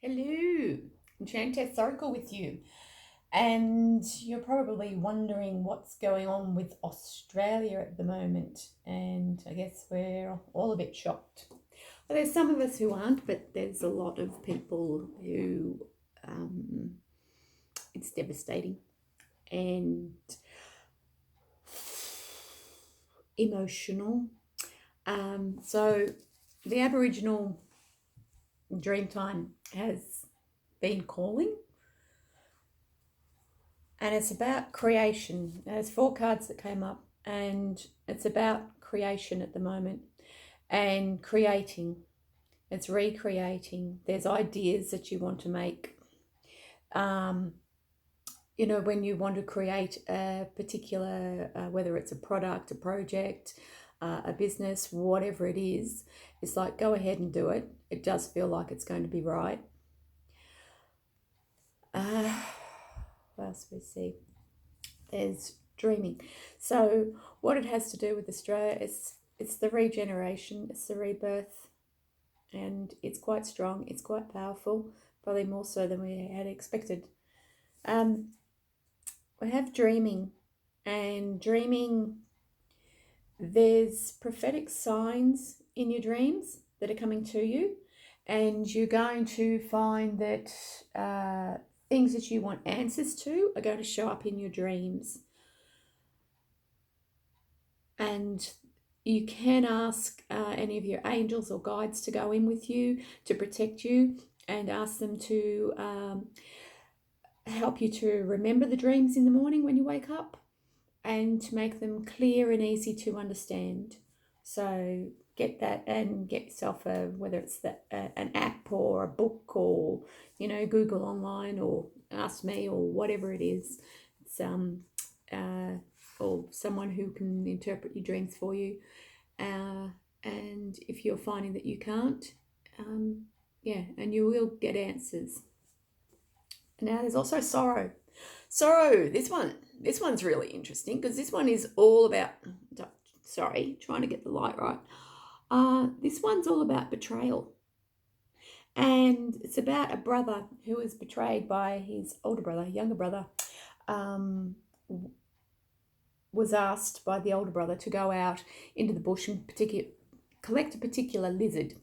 Hello, Enchanted Circle with you. And you're probably wondering what's going on with Australia at the moment. And I guess we're all a bit shocked. Well, there's some of us who aren't, but there's a lot of people who um, it's devastating and emotional. So the Aboriginal Dreamtime has been calling, and it's about creation. There's four cards that came up, and it's about creation at the moment and creating. It's recreating. There's ideas that you want to make. Um, when you want to create a particular, whether it's a product, a project, a business, whatever it is, it's like go ahead and do it. It does feel like it's going to be right. What else we see? There's dreaming. So what it has to do with Australia is it's the regeneration, it's the rebirth, and it's quite strong, it's quite powerful, probably more so than we had expected. We have dreaming, and dreaming, there's prophetic signs in your dreams that are coming to you, and you're going to find that things that you want answers to are going to show up in your dreams. And you can ask any of your angels or guides to go in with you to protect you and ask them to help you to remember the dreams in the morning when you wake up and to make them clear and easy to understand. So get that and get yourself whether it's an app or a book or Google online or Ask Me or whatever it is. It's or someone who can interpret your dreams for you. And if you're finding that you can't, and you will get answers. Now there's also sorrow. Sorrow, this one's really interesting because this one is all about, trying to get the light right. This one's all about betrayal. And it's about a brother who was betrayed by his younger brother, was asked by the older brother to go out into the bush and collect a particular lizard.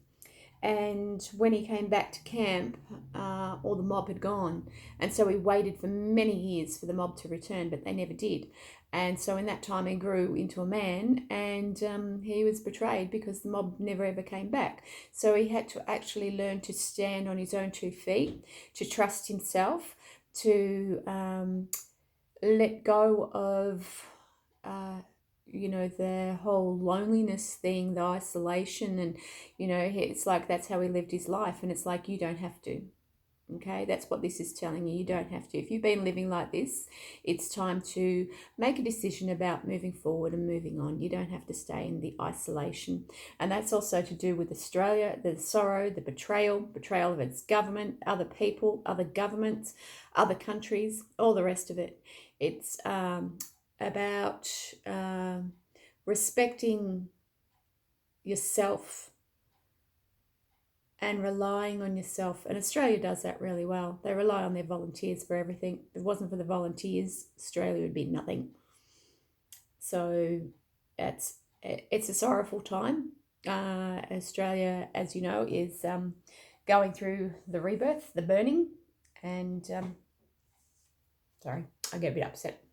And when he came back to camp, all the mob had gone. And so he waited for many years for the mob to return, but they never did. And so in that time, he grew into a man, and he was betrayed because the mob never ever came back. So he had to actually learn to stand on his own 2 feet, to trust himself, to let go of the whole loneliness thing, the isolation, and it's like that's how he lived his life. And it's like, you don't have to. Okay, that's what this is telling you. You don't have to. If you've been living like this, it's time to make a decision about moving forward and moving on. You don't have to stay in the isolation. And that's also to do with Australia, the sorrow, the betrayal of its government, other people, other governments, other countries, all the rest of it. It's about respecting yourself and relying on yourself. And Australia does that really well. They rely on their volunteers for everything. If it wasn't for the volunteers, Australia would be nothing. So it's a sorrowful time. Australia, as you know, is going through the rebirth, the burning, and sorry, I get a bit upset.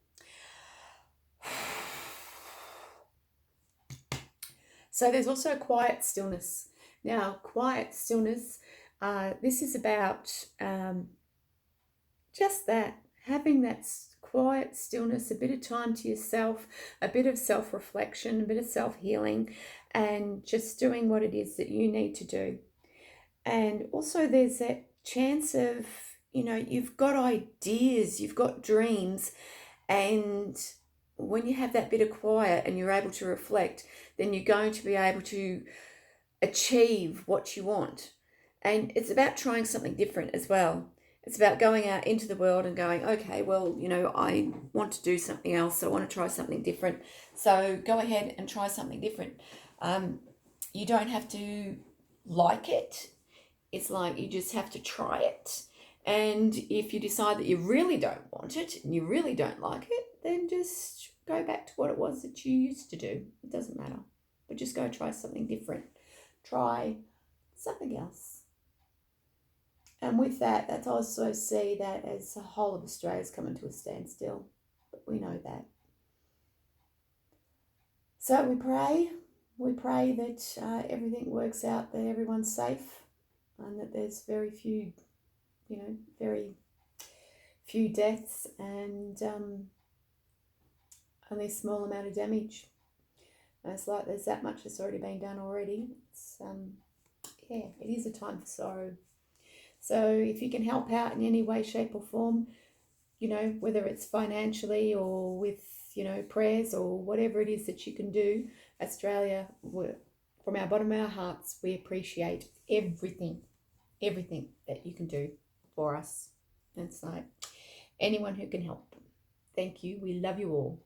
So there's also quiet stillness. Now, quiet stillness, this is about just that, having that quiet stillness, a bit of time to yourself, a bit of self-reflection, a bit of self-healing, and just doing what it is that you need to do. And also there's that chance of, you've got ideas, you've got dreams, and when you have that bit of quiet and you're able to reflect, then you're going to be able to achieve what you want. And it's about trying something different as well. It's about going out into the world and going, okay, well, I want to do something else. I want to try something different. So go ahead and try something different. You don't have to like it. it's like you just have to try it. And if you decide that you really don't want it and you really don't like it, then just go back to what it was that you used to do. It doesn't matter. But just go try something different. Try something else. And with that, that's also see that as the whole of Australia's coming to a standstill. But we know that. So we pray. We pray that everything works out, that everyone's safe, and that there's very few deaths and only a small amount of damage. And it's like there's that much that's already been done already. It's it is a time for sorrow. So if you can help out in any way, shape or form, whether it's financially or with, prayers or whatever it is that you can do, Australia, from our bottom of our hearts, we appreciate everything that you can do for us. And it's like anyone who can help. Thank you. We love you all.